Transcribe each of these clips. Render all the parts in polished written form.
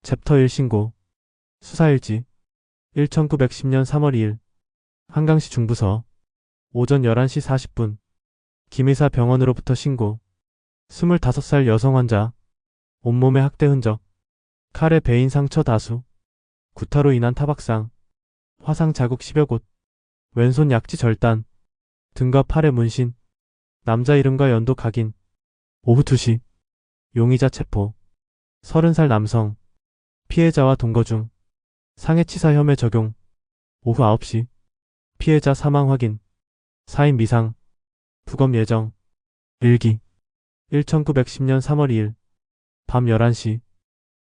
챕터 1 신고. 수사일지 1910년 3월 2일 한강시 중부서 오전 11시 40분 김의사 병원으로부터 신고. 25살 여성 환자. 온몸에 학대 흔적. 칼에 베인 상처 다수. 구타로 인한 타박상. 화상 자국 10여 곳. 왼손 약지 절단. 등과 팔에 문신. 남자 이름과 연도 각인. 오후 2시 용의자 체포. 30살 남성. 피해자와 동거 중. 상해치사 혐의 적용. 오후 9시 피해자 사망 확인. 사인 미상. 부검 예정. 일기 1910년 3월 2일 밤 11시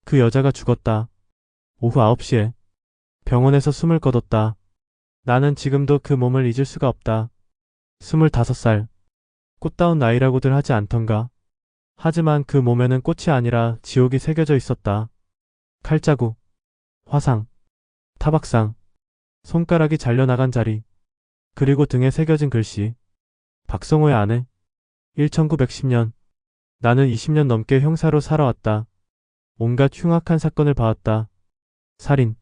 그 여자가 죽었다. 오후 9시에 병원에서 숨을 거뒀다. 나는 지금도 그 몸을 잊을 수가 없다. 25살. 꽃다운 나이라고들 하지 않던가. 하지만 그 몸에는 꽃이 아니라 지옥이 새겨져 있었다. 칼자국, 화상, 타박상, 손가락이 잘려나간 자리, 그리고 등에 새겨진 글씨. 박성호의 아내. 1910년. 나는 20년 넘게 형사로 살아왔다. 온갖 흉악한 사건을 봐왔다. 살인,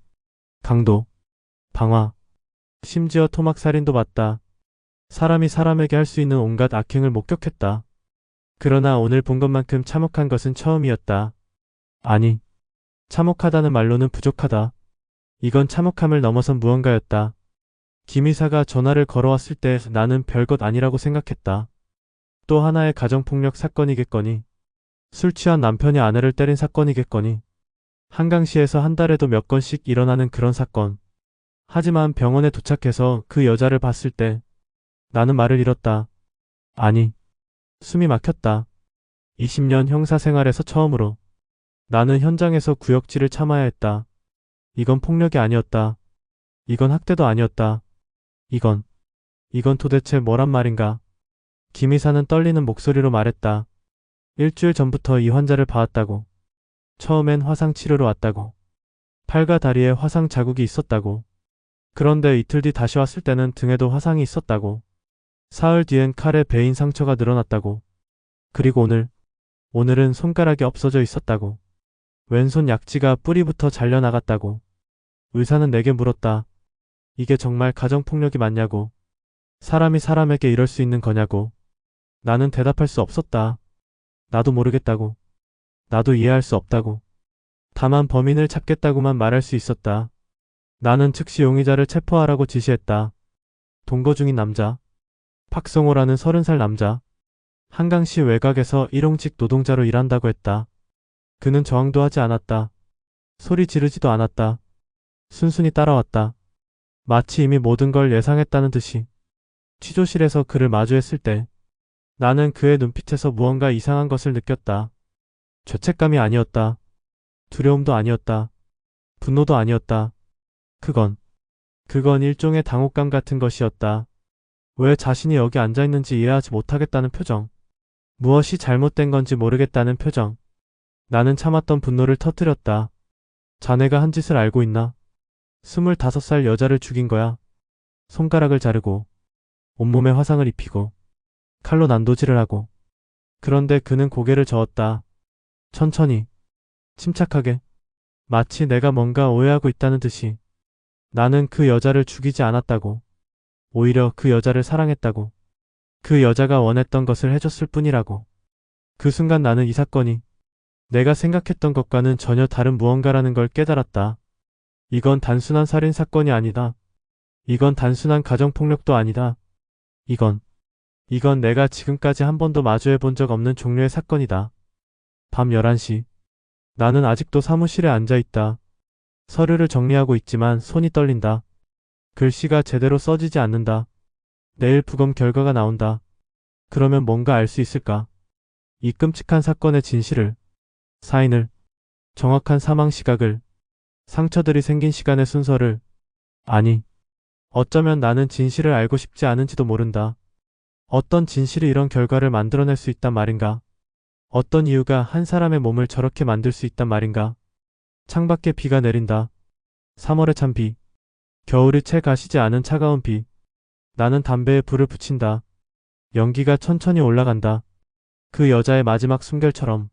강도, 방화, 심지어 토막살인도 봤다. 사람이 사람에게 할 수 있는 온갖 악행을 목격했다. 그러나 오늘 본 것만큼 참혹한 것은 처음이었다. 아니, 참혹하다는 말로는 부족하다. 이건 참혹함을 넘어선 무언가였다. 김의사가 전화를 걸어왔을 때 나는 별것 아니라고 생각했다. 또 하나의 가정폭력 사건이겠거니. 술 취한 남편이 아내를 때린 사건이겠거니. 한강시에서 한 달에도 몇 건씩 일어나는 그런 사건. 하지만 병원에 도착해서 그 여자를 봤을 때 나는 말을 잃었다. 아니, 숨이 막혔다. 20년 형사 생활에서 처음으로 나는 현장에서 구역질을 참아야 했다. 이건 폭력이 아니었다. 이건 학대도 아니었다. 이건 도대체 뭐란 말인가? 김의사는 떨리는 목소리로 말했다. 일주일 전부터 이 환자를 봐왔다고. 처음엔 화상 치료로 왔다고. 팔과 다리에 화상 자국이 있었다고. 그런데 이틀 뒤 다시 왔을 때는 등에도 화상이 있었다고. 사흘 뒤엔 칼에 베인 상처가 늘어났다고. 그리고 오늘은 손가락이 없어져 있었다고. 왼손 약지가 뿌리부터 잘려나갔다고. 의사는 내게 물었다. 이게 정말 가정폭력이 맞냐고. 사람이 사람에게 이럴 수 있는 거냐고. 나는 대답할 수 없었다. 나도 모르겠다고. 나도 이해할 수 없다고. 다만 범인을 잡겠다고만 말할 수 있었다. 나는 즉시 용의자를 체포하라고 지시했다. 동거 중인 남자. 박성호라는 30살 남자. 한강시 외곽에서 일용직 노동자로 일한다고 했다. 그는 저항도 하지 않았다. 소리 지르지도 않았다. 순순히 따라왔다. 마치 이미 모든 걸 예상했다는 듯이. 취조실에서 그를 마주했을 때 나는 그의 눈빛에서 무언가 이상한 것을 느꼈다. 죄책감이 아니었다. 두려움도 아니었다. 분노도 아니었다. 그건 일종의 당혹감 같은 것이었다. 왜 자신이 여기 앉아있는지 이해하지 못하겠다는 표정. 무엇이 잘못된 건지 모르겠다는 표정. 나는 참았던 분노를 터뜨렸다. 자네가 한 짓을 알고 있나? 25살 여자를 죽인 거야. 손가락을 자르고 온몸에 화상을 입히고 칼로 난도질을 하고. 그런데 그는 고개를 저었다. 천천히, 침착하게, 마치 내가 뭔가 오해하고 있다는 듯이. 나는 그 여자를 죽이지 않았다고. 오히려 그 여자를 사랑했다고. 그 여자가 원했던 것을 해줬을 뿐이라고. 그 순간 나는 이 사건이 내가 생각했던 것과는 전혀 다른 무언가라는 걸 깨달았다. 이건 단순한 살인 사건이 아니다. 이건 단순한 가정폭력도 아니다. 이건 내가 지금까지 한 번도 마주해 본 적 없는 종류의 사건이다. 밤 11시. 나는 아직도 사무실에 앉아있다. 서류를 정리하고 있지만 손이 떨린다. 글씨가 제대로 써지지 않는다. 내일 부검 결과가 나온다. 그러면 뭔가 알 수 있을까? 이 끔찍한 사건의 진실을, 사인을, 정확한 사망 시각을, 상처들이 생긴 시간의 순서를. 아니, 어쩌면 나는 진실을 알고 싶지 않은지도 모른다. 어떤 진실이 이런 결과를 만들어낼 수 있단 말인가? 어떤 이유가 한 사람의 몸을 저렇게 만들 수 있단 말인가? 창밖에 비가 내린다. 3월의 찬 비. 겨울이 채 가시지 않은 차가운 비. 나는 담배에 불을 붙인다. 연기가 천천히 올라간다. 그 여자의 마지막 숨결처럼.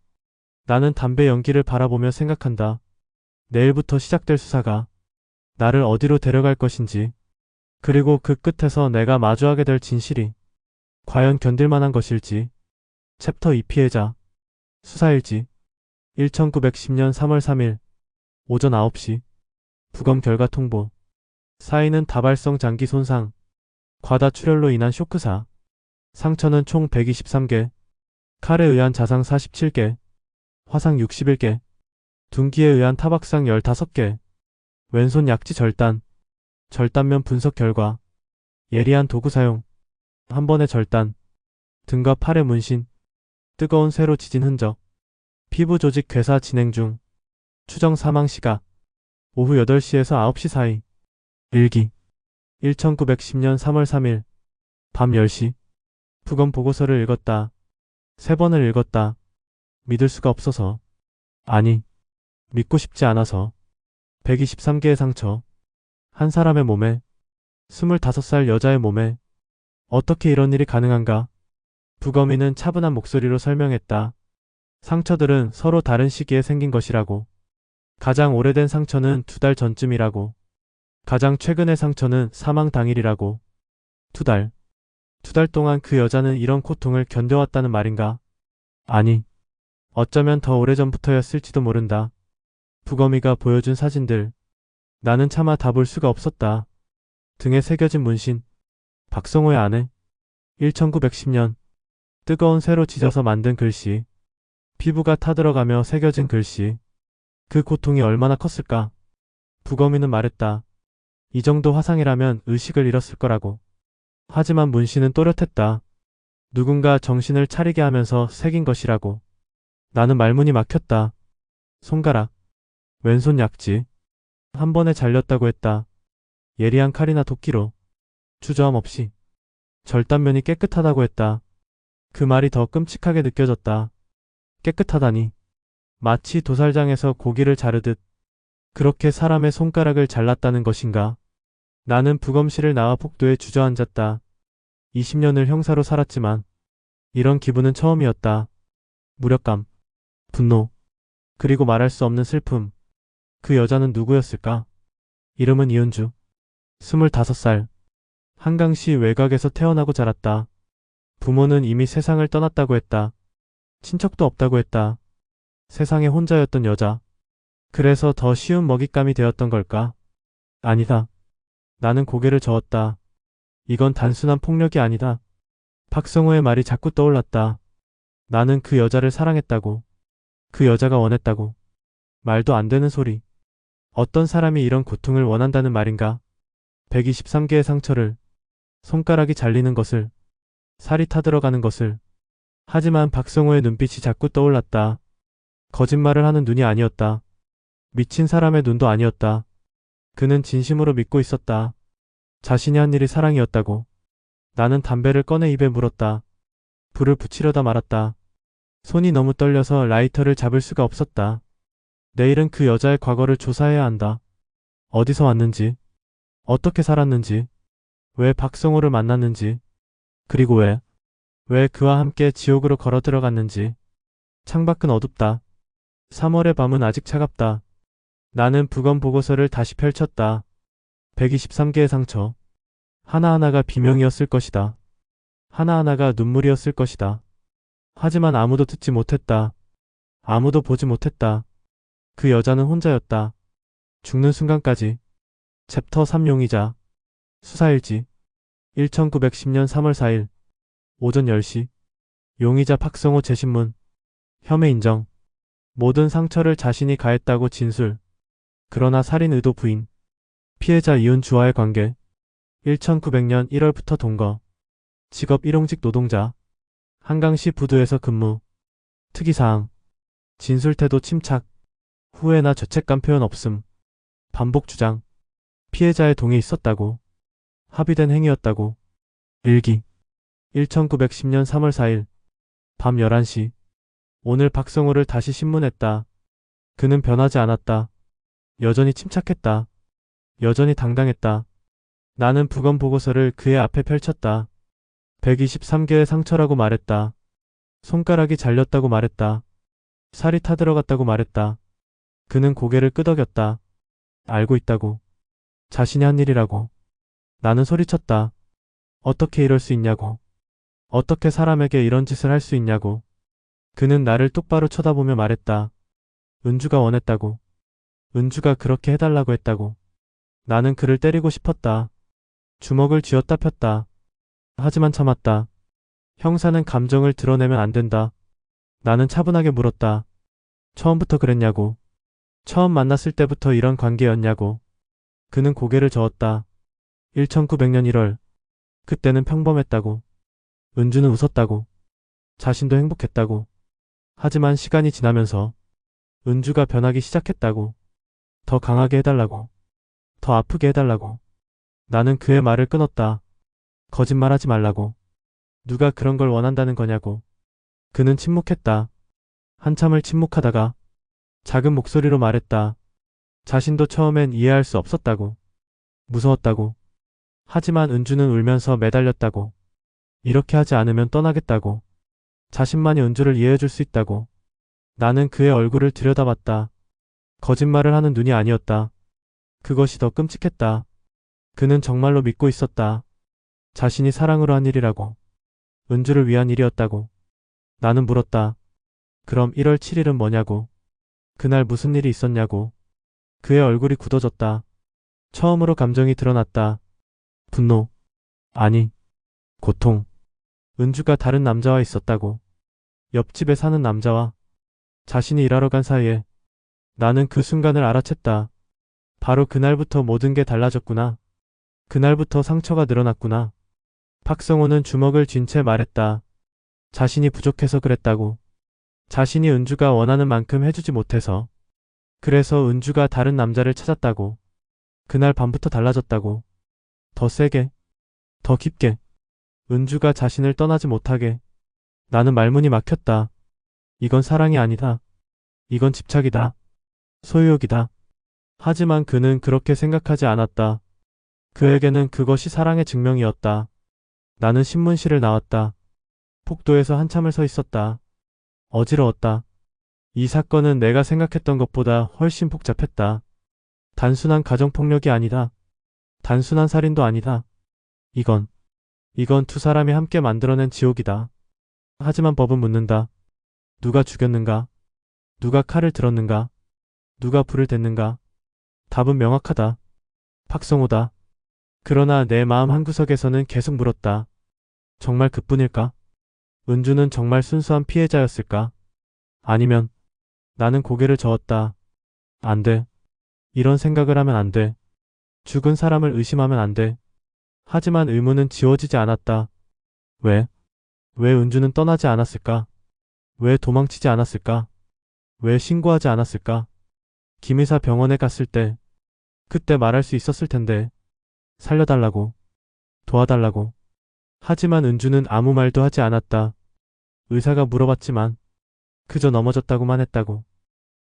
나는 담배 연기를 바라보며 생각한다. 내일부터 시작될 수사가 나를 어디로 데려갈 것인지, 그리고 그 끝에서 내가 마주하게 될 진실이 과연 견딜 만한 것일지. 챕터 2 피해자. 수사일지. 1910년 3월 3일 오전 9시. 부검 결과 통보. 사인은 다발성 장기 손상, 과다 출혈로 인한 쇼크사. 상처는 총 123개, 칼에 의한 자상 47개, 화상 61개, 둔기에 의한 타박상 15개, 왼손 약지 절단, 절단면 분석 결과, 예리한 도구 사용, 한 번의 절단, 등과 팔의 문신, 뜨거운 쇠로 지진 흔적, 피부 조직 괴사 진행 중, 추정 사망 시각, 오후 8시에서 9시 사이. 일기. 1910년 3월 3일 밤 10시. 부검 보고서를 읽었다. 3번을 읽었다. 믿을 수가 없어서. 아니, 믿고 싶지 않아서. 123개의 상처. 한 사람의 몸에, 25살 여자의 몸에. 어떻게 이런 일이 가능한가? 부검인은 차분한 목소리로 설명했다. 상처들은 서로 다른 시기에 생긴 것이라고. 가장 오래된 상처는 2달 전쯤이라고. 가장 최근의 상처는 사망 당일이라고. 2달. 2달 동안 그 여자는 이런 고통을 견뎌왔다는 말인가? 아니, 어쩌면 더 오래전부터였을지도 모른다. 부검이가 보여준 사진들. 나는 차마 다 볼 수가 없었다. 등에 새겨진 문신. 박성호의 아내. 1910년. 뜨거운 쇠로 지져서 만든 글씨. 피부가 타들어가며 새겨진 글씨. 그 고통이 얼마나 컸을까? 부검이는 말했다. 이 정도 화상이라면 의식을 잃었을 거라고. 하지만 문신은 또렷했다. 누군가 정신을 차리게 하면서 새긴 것이라고. 나는 말문이 막혔다. 손가락. 왼손 약지. 한 번에 잘렸다고 했다. 예리한 칼이나 도끼로. 주저함 없이. 절단면이 깨끗하다고 했다. 그 말이 더 끔찍하게 느껴졌다. 깨끗하다니. 마치 도살장에서 고기를 자르듯 그렇게 사람의 손가락을 잘랐다는 것인가? 나는 부검실을 나와 복도에 주저앉았다. 20년을 형사로 살았지만 이런 기분은 처음이었다. 무력감, 분노, 그리고 말할 수 없는 슬픔. 그 여자는 누구였을까? 이름은 이은주. 25살. 한강시 외곽에서 태어나고 자랐다. 부모는 이미 세상을 떠났다고 했다. 친척도 없다고 했다. 세상에 혼자였던 여자. 그래서 더 쉬운 먹잇감이 되었던 걸까? 아니다. 나는 고개를 저었다. 이건 단순한 폭력이 아니다. 박성호의 말이 자꾸 떠올랐다. 나는 그 여자를 사랑했다고. 그 여자가 원했다고. 말도 안 되는 소리. 어떤 사람이 이런 고통을 원한다는 말인가? 123개의 상처를, 손가락이 잘리는 것을, 살이 타들어가는 것을. 하지만 박성호의 눈빛이 자꾸 떠올랐다. 거짓말을 하는 눈이 아니었다. 미친 사람의 눈도 아니었다. 그는 진심으로 믿고 있었다. 자신이 한 일이 사랑이었다고. 나는 담배를 꺼내 입에 물었다. 불을 붙이려다 말았다. 손이 너무 떨려서 라이터를 잡을 수가 없었다. 내일은 그 여자의 과거를 조사해야 한다. 어디서 왔는지, 어떻게 살았는지, 왜 박성호를 만났는지, 그리고 왜 그와 함께 지옥으로 걸어 들어갔는지. 창밖은 어둡다. 3월의 밤은 아직 차갑다. 나는 부검 보고서를 다시 펼쳤다. 123개의 상처. 하나하나가 비명이었을 것이다. 하나하나가 눈물이었을 것이다. 하지만 아무도 듣지 못했다. 아무도 보지 못했다. 그 여자는 혼자였다. 죽는 순간까지. 챕터 3 용의자. 수사일지. 1910년 3월 4일 오전 10시. 용의자 박성호 재신문. 혐의 인정. 모든 상처를 자신이 가했다고 진술. 그러나 살인 의도 부인. 피해자 이은주와의 관계. 1900년 1월부터 동거. 직업 일용직 노동자. 한강시 부두에서 근무. 특이사항. 진술 태도 침착. 후회나 죄책감 표현 없음. 반복 주장. 피해자의 동의 있었다고. 합의된 행위였다고. 일기. 1910년 3월 4일 밤 11시. 오늘 박성호를 다시 신문했다. 그는 변하지 않았다. 여전히 침착했다. 여전히 당당했다. 나는 부검 보고서를 그의 앞에 펼쳤다. 123개의 상처라고 말했다. 손가락이 잘렸다고 말했다. 살이 타들어갔다고 말했다. 그는 고개를 끄덕였다. 알고 있다고. 자신이 한 일이라고. 나는 소리쳤다. 어떻게 이럴 수 있냐고. 어떻게 사람에게 이런 짓을 할 수 있냐고. 그는 나를 똑바로 쳐다보며 말했다. 은주가 원했다고. 은주가 그렇게 해달라고 했다고. 나는 그를 때리고 싶었다. 주먹을 쥐었다 폈다. 하지만 참았다. 형사는 감정을 드러내면 안 된다. 나는 차분하게 물었다. 처음부터 그랬냐고. 처음 만났을 때부터 이런 관계였냐고. 그는 고개를 저었다. 1900년 1월. 그때는 평범했다고. 은주는 웃었다고. 자신도 행복했다고. 하지만 시간이 지나면서 은주가 변하기 시작했다고. 더 강하게 해달라고. 더 아프게 해달라고. 나는 그의 말을 끊었다. 거짓말하지 말라고. 누가 그런 걸 원한다는 거냐고. 그는 침묵했다. 한참을 침묵하다가 작은 목소리로 말했다. 자신도 처음엔 이해할 수 없었다고. 무서웠다고. 하지만 은주는 울면서 매달렸다고. 이렇게 하지 않으면 떠나겠다고. 자신만이 은주를 이해해줄 수 있다고. 나는 그의 얼굴을 들여다봤다. 거짓말을 하는 눈이 아니었다. 그것이 더 끔찍했다. 그는 정말로 믿고 있었다. 자신이 사랑으로 한 일이라고. 은주를 위한 일이었다고. 나는 물었다. 그럼 1월 7일은 뭐냐고. 그날 무슨 일이 있었냐고. 그의 얼굴이 굳어졌다. 처음으로 감정이 드러났다. 분노. 아니. 고통. 은주가 다른 남자와 있었다고. 옆집에 사는 남자와. 자신이 일하러 간 사이에. 나는 그 순간을 알아챘다. 바로 그날부터 모든 게 달라졌구나. 그날부터 상처가 늘어났구나. 박성호는 주먹을 쥔 채 말했다. 자신이 부족해서 그랬다고. 자신이 은주가 원하는 만큼 해주지 못해서. 그래서 은주가 다른 남자를 찾았다고. 그날 밤부터 달라졌다고. 더 세게. 더 깊게. 은주가 자신을 떠나지 못하게. 나는 말문이 막혔다. 이건 사랑이 아니다. 이건 집착이다. 소유욕이다. 하지만 그는 그렇게 생각하지 않았다. 그에게는 그것이 사랑의 증명이었다. 나는 신문실을 나왔다. 폭도에서 한참을 서 있었다. 어지러웠다. 이 사건은 내가 생각했던 것보다 훨씬 복잡했다. 단순한 가정폭력이 아니다. 단순한 살인도 아니다. 이건 두 사람이 함께 만들어낸 지옥이다. 하지만 법은 묻는다. 누가 죽였는가? 누가 칼을 들었는가? 누가 불을 댔는가? 답은 명확하다. 박성호다. 그러나 내 마음 한구석에서는 계속 물었다. 정말 그뿐일까? 은주는 정말 순수한 피해자였을까? 아니면 나는 고개를 저었다. 안 돼. 이런 생각을 하면 안 돼. 죽은 사람을 의심하면 안 돼. 하지만 의문은 지워지지 않았다. 왜? 왜 은주는 떠나지 않았을까? 왜 도망치지 않았을까? 왜 신고하지 않았을까? 김의사 병원에 갔을 때 그때 말할 수 있었을 텐데. 살려달라고. 도와달라고. 하지만 은주는 아무 말도 하지 않았다. 의사가 물어봤지만 그저 넘어졌다고만 했다고.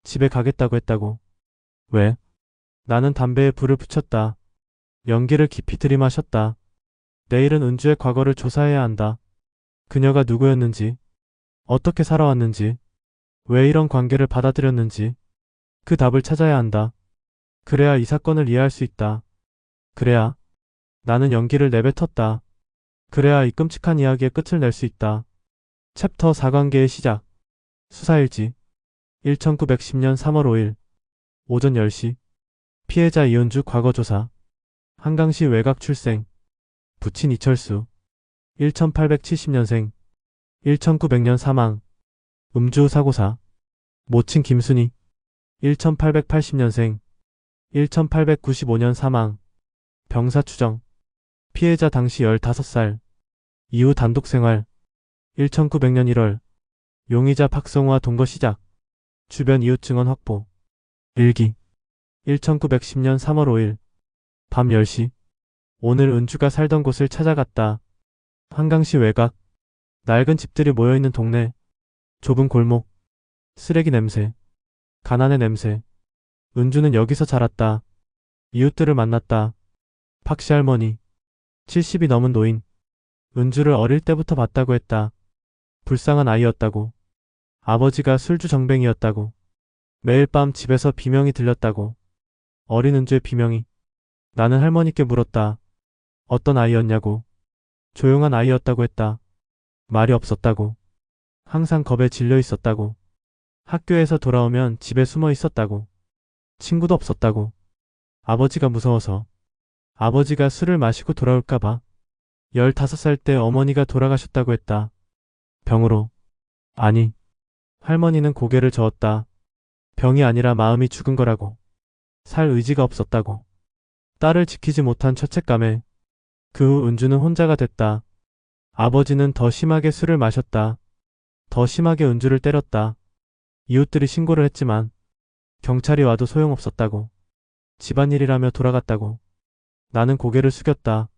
집에 가겠다고 했다고. 왜? 나는 담배에 불을 붙였다. 연기를 깊이 들이마셨다. 내일은 은주의 과거를 조사해야 한다. 그녀가 누구였는지, 어떻게 살아왔는지, 왜 이런 관계를 받아들였는지 그 답을 찾아야 한다. 그래야 이 사건을 이해할 수 있다. 그래야 나는 연기를 내뱉었다. 그래야 이 끔찍한 이야기의 끝을 낼 수 있다. 챕터 4관계의 시작. 수사일지 1910년 3월 5일 오전 10시 피해자 이은주 과거조사 한강시 외곽 출생 부친 이철수 1870년생 1900년 사망 음주 사고사 모친 김순희 1880년생 1895년 사망 병사 추정 피해자 당시 15살 이후 단독생활 1900년 1월 용의자 박성호와 동거 시작 주변 이웃 증언 확보 일기 1910년 3월 5일 밤 10시 오늘 은주가 살던 곳을 찾아갔다. 한강시 외곽 낡은 집들이 모여있는 동네 좁은 골목 쓰레기 냄새 가난의 냄새 은주는 여기서 자랐다. 이웃들을 만났다. 박씨 할머니 70이 넘은 노인 은주를 어릴 때부터 봤다고 했다. 불쌍한 아이였다고. 아버지가 술주 정뱅이였다고. 매일 밤 집에서 비명이 들렸다고. 어린 은주의 비명이. 나는 할머니께 물었다. 어떤 아이였냐고. 조용한 아이였다고 했다. 말이 없었다고. 항상 겁에 질려 있었다고. 학교에서 돌아오면 집에 숨어 있었다고. 친구도 없었다고. 아버지가 무서워서. 아버지가 술을 마시고 돌아올까봐. 15살 때 어머니가 돌아가셨다고 했다. 병으로. 아니. 할머니는 고개를 저었다. 병이 아니라 마음이 죽은 거라고. 살 의지가 없었다고. 딸을 지키지 못한 죄책감에 그 후 은주는 혼자가 됐다. 아버지는 더 심하게 술을 마셨다. 더 심하게 은주를 때렸다. 이웃들이 신고를 했지만 경찰이 와도 소용없었다고. 집안일이라며 돌아갔다고. 나는 고개를 숙였다.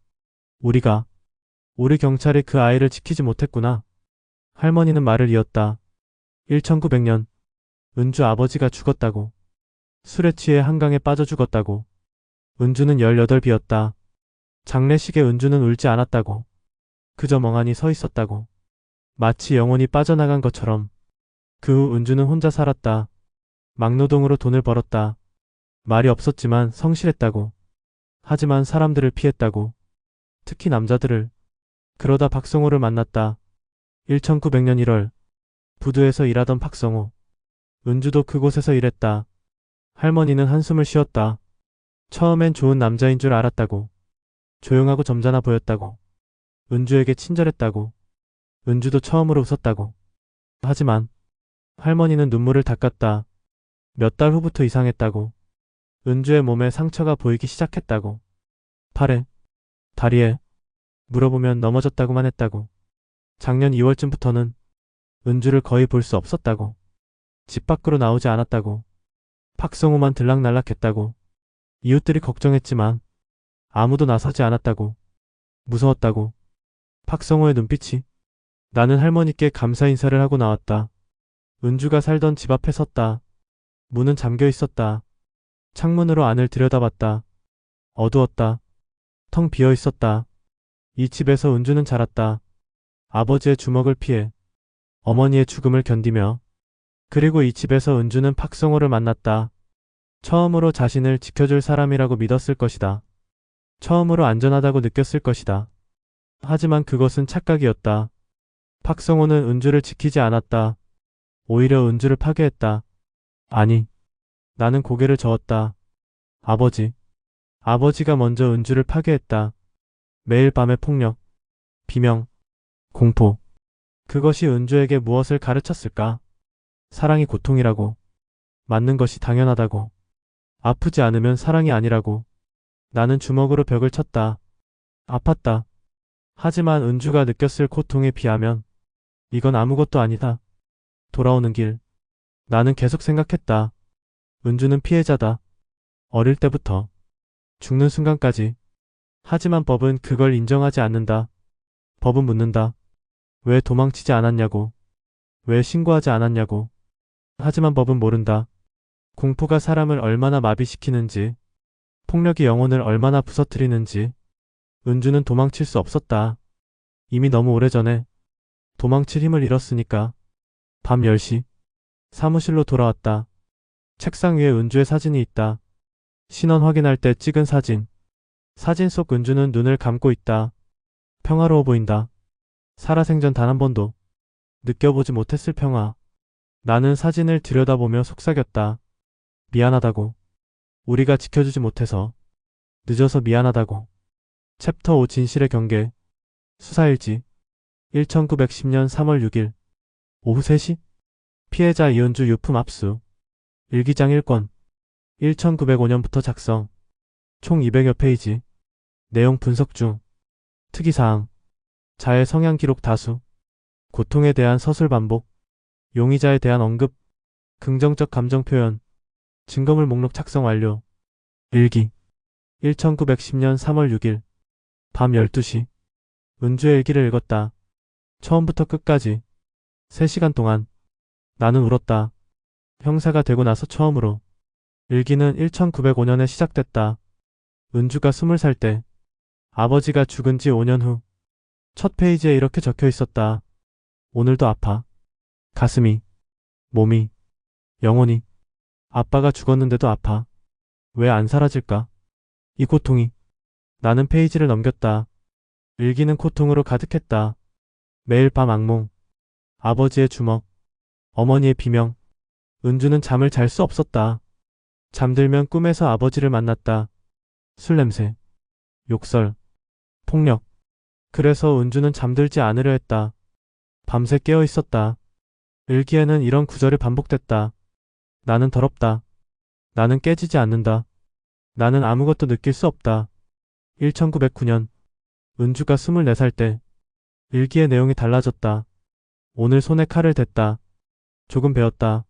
우리 경찰이 그 아이를 지키지 못했구나. 할머니는 말을 이었다. 1900년 은주 아버지가 죽었다고. 술에 취해 한강에 빠져 죽었다고. 은주는 18이었다. 장례식에 은주는 울지 않았다고. 그저 멍하니 서 있었다고. 마치 영혼이 빠져나간 것처럼. 그 후 은주는 혼자 살았다. 막노동으로 돈을 벌었다. 말이 없었지만 성실했다고. 하지만 사람들을 피했다고. 특히 남자들을. 그러다 박성호를 만났다. 1900년 1월 부두에서 일하던 박성호. 은주도 그곳에서 일했다. 할머니는 한숨을 쉬었다. 처음엔 좋은 남자인 줄 알았다고. 조용하고 점잖아 보였다고. 은주에게 친절했다고. 은주도 처음으로 웃었다고. 하지만 할머니는 눈물을 닦았다. 몇 달 후부터 이상했다고. 은주의 몸에 상처가 보이기 시작했다고. 팔에, 다리에, 물어보면 넘어졌다고만 했다고. 작년 2월쯤부터는 은주를 거의 볼 수 없었다고. 집 밖으로 나오지 않았다고. 박성호만 들락날락했다고. 이웃들이 걱정했지만 아무도 나서지 않았다고. 무서웠다고. 박성호의 눈빛이. 나는 할머니께 감사 인사를 하고 나왔다. 은주가 살던 집 앞에 섰다. 문은 잠겨 있었다. 창문으로 안을 들여다봤다. 어두웠다. 텅 비어 있었다. 이 집에서 은주는 자랐다. 아버지의 주먹을 피해 어머니의 죽음을 견디며. 그리고 이 집에서 은주는 박성호를 만났다. 처음으로 자신을 지켜줄 사람이라고 믿었을 것이다. 처음으로 안전하다고 느꼈을 것이다. 하지만 그것은 착각이었다. 박성호는 은주를 지키지 않았다. 오히려 은주를 파괴했다. 아니, 나는 고개를 저었다. 아버지가 먼저 은주를 파괴했다. 매일 밤의 폭력, 비명, 공포. 그것이 은주에게 무엇을 가르쳤을까? 사랑이 고통이라고. 맞는 것이 당연하다고. 아프지 않으면 사랑이 아니라고. 나는 주먹으로 벽을 쳤다. 아팠다. 하지만 은주가 느꼈을 고통에 비하면 이건 아무것도 아니다. 돌아오는 길. 나는 계속 생각했다. 은주는 피해자다. 어릴 때부터. 죽는 순간까지. 하지만 법은 그걸 인정하지 않는다. 법은 묻는다. 왜 도망치지 않았냐고. 왜 신고하지 않았냐고. 하지만 법은 모른다. 공포가 사람을 얼마나 마비시키는지, 폭력이 영혼을 얼마나 부서뜨리는지. 은주는 도망칠 수 없었다. 이미 너무 오래전에 도망칠 힘을 잃었으니까. 밤 10시. 사무실로 돌아왔다. 책상 위에 은주의 사진이 있다. 신원 확인할 때 찍은 사진. 사진 속 은주는 눈을 감고 있다. 평화로워 보인다. 살아생전 단 한 번도 느껴보지 못했을 평화. 나는 사진을 들여다보며 속삭였다. 미안하다고. 우리가 지켜주지 못해서. 늦어서 미안하다고. 챕터 5 진실의 경계. 수사일지. 1910년 3월 6일. 오후 3시. 피해자 이은주 유품 압수. 일기장 1권. 1905년부터 작성. 총 200여 페이지. 내용 분석 중. 특이사항. 자해 성향 기록 다수. 고통에 대한 서술 반복. 용의자에 대한 언급. 긍정적 감정 표현. 증거물 목록 작성 완료. 일기. 1910년 3월 6일. 밤 12시. 은주의 일기를 읽었다. 처음부터 끝까지. 3시간 동안. 나는 울었다. 형사가 되고 나서 처음으로. 일기는 1905년에 시작됐다. 은주가 20살 때. 아버지가 죽은 지 5년 후. 첫 페이지에 이렇게 적혀 있었다. 오늘도 아파. 가슴이. 몸이. 영혼이. 아빠가 죽었는데도 아파. 왜 안 사라질까? 이 고통이. 나는 페이지를 넘겼다. 일기는 고통으로 가득했다. 매일 밤 악몽, 아버지의 주먹, 어머니의 비명. 은주는 잠을 잘 수 없었다. 잠들면 꿈에서 아버지를 만났다. 술 냄새, 욕설, 폭력. 그래서 은주는 잠들지 않으려 했다. 밤새 깨어 있었다. 일기에는 이런 구절이 반복됐다. 나는 더럽다. 나는 깨지지 않는다. 나는 아무것도 느낄 수 없다. 1909년 은주가 24살 때 일기의 내용이 달라졌다. 오늘 손에 칼을 댔다. 조금 베었다.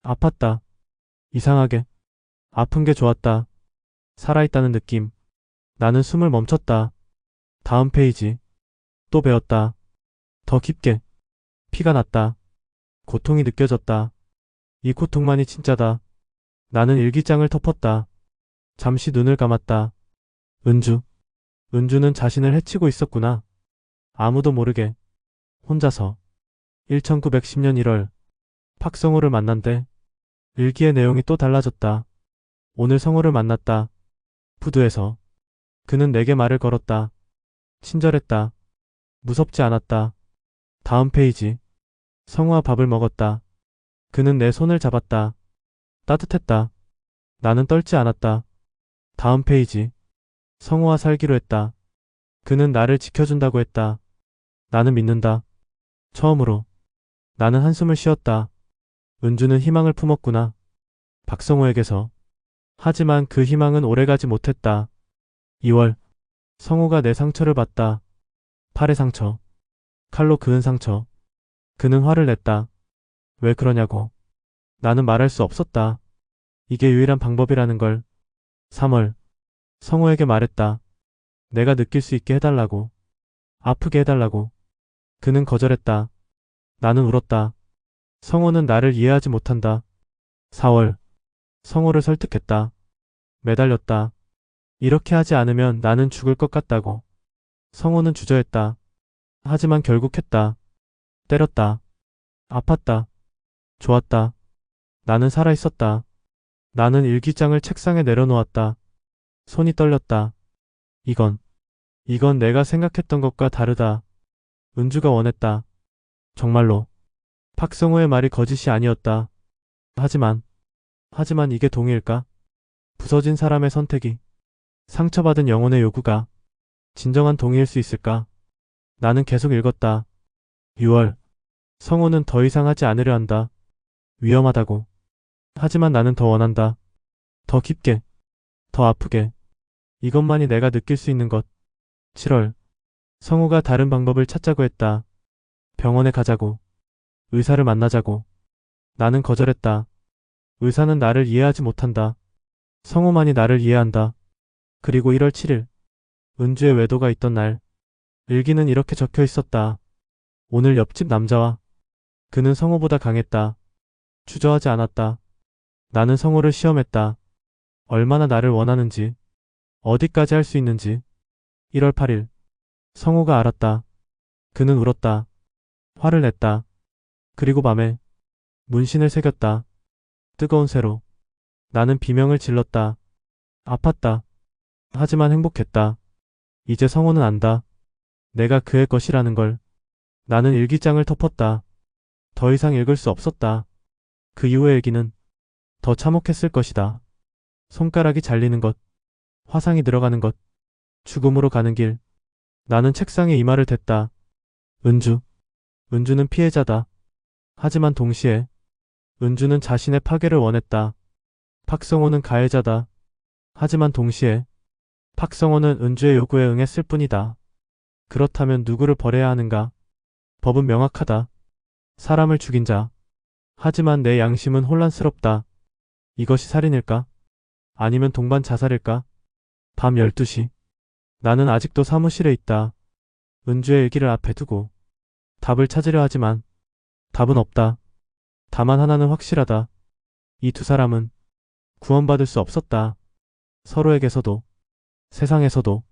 아팠다. 이상하게. 아픈 게 좋았다. 살아있다는 느낌. 나는 숨을 멈췄다. 다음 페이지. 또 베었다. 더 깊게. 피가 났다. 고통이 느껴졌다. 이 고통만이 진짜다. 나는 일기장을 덮었다. 잠시 눈을 감았다. 은주. 은주는 자신을 해치고 있었구나. 아무도 모르게. 혼자서. 1910년 1월. 박성호를 만난대. 일기의 내용이 또 달라졌다. 오늘 성호를 만났다. 부두에서. 그는 내게 말을 걸었다. 친절했다. 무섭지 않았다. 다음 페이지. 성우와 밥을 먹었다. 그는 내 손을 잡았다. 따뜻했다. 나는 떨지 않았다. 다음 페이지. 성우와 살기로 했다. 그는 나를 지켜준다고 했다. 나는 믿는다. 처음으로. 나는 한숨을 쉬었다. 은주는 희망을 품었구나. 박성호에게서. 하지만 그 희망은 오래가지 못했다. 2월. 성우가 내 상처를 봤다. 팔의 상처. 칼로 그은 상처. 그는 화를 냈다. 왜 그러냐고. 나는 말할 수 없었다. 이게 유일한 방법이라는 걸. 3월. 성우에게 말했다. 내가 느낄 수 있게 해달라고. 아프게 해달라고. 그는 거절했다. 나는 울었다. 성우는 나를 이해하지 못한다. 4월. 성우를 설득했다. 매달렸다. 이렇게 하지 않으면 나는 죽을 것 같다고. 성우는 주저했다. 하지만 결국 했다. 때렸다. 아팠다. 좋았다. 나는 살아있었다. 나는 일기장을 책상에 내려놓았다. 손이 떨렸다. 이건 내가 생각했던 것과 다르다. 은주가 원했다. 정말로. 박성호의 말이 거짓이 아니었다. 하지만 이게 동의일까? 부서진 사람의 선택이, 상처받은 영혼의 요구가 진정한 동의일 수 있을까? 나는 계속 읽었다. 6월. 성호는 더 이상 하지 않으려 한다. 위험하다고. 하지만 나는 더 원한다. 더 깊게. 더 아프게. 이것만이 내가 느낄 수 있는 것. 7월. 성우가 다른 방법을 찾자고 했다. 병원에 가자고. 의사를 만나자고. 나는 거절했다. 의사는 나를 이해하지 못한다. 성우만이 나를 이해한다. 그리고 1월 7일. 은주의 외도가 있던 날. 일기는 이렇게 적혀 있었다. 오늘 옆집 남자와. 그는 성우보다 강했다. 주저하지 않았다. 나는 성우를 시험했다. 얼마나 나를 원하는지. 어디까지 할 수 있는지. 1월 8일. 성우가 알았다. 그는 울었다. 화를 냈다. 그리고 밤에 문신을 새겼다. 뜨거운 쇠로. 나는 비명을 질렀다. 아팠다. 하지만 행복했다. 이제 성우는 안다. 내가 그의 것이라는 걸. 나는 일기장을 덮었다. 더 이상 읽을 수 없었다. 그 이후의 일기는 더 참혹했을 것이다. 손가락이 잘리는 것. 화상이 들어가는 것. 죽음으로 가는 길. 나는 책상에 이마를 댔다. 은주는 피해자다. 하지만 동시에 은주는 자신의 파괴를 원했다. 박성호는 가해자다. 하지만 동시에 박성호는 은주의 요구에 응했을 뿐이다. 그렇다면 누구를 벌해야 하는가? 법은 명확하다. 사람을 죽인 자. 하지만 내 양심은 혼란스럽다. 이것이 살인일까? 아니면 동반 자살일까? 밤 12시. 나는 아직도 사무실에 있다. 은주의 일기를 앞에 두고 답을 찾으려 하지만 답은 없다. 다만 하나는 확실하다. 이 두 사람은 구원받을 수 없었다. 서로에게서도 세상에서도.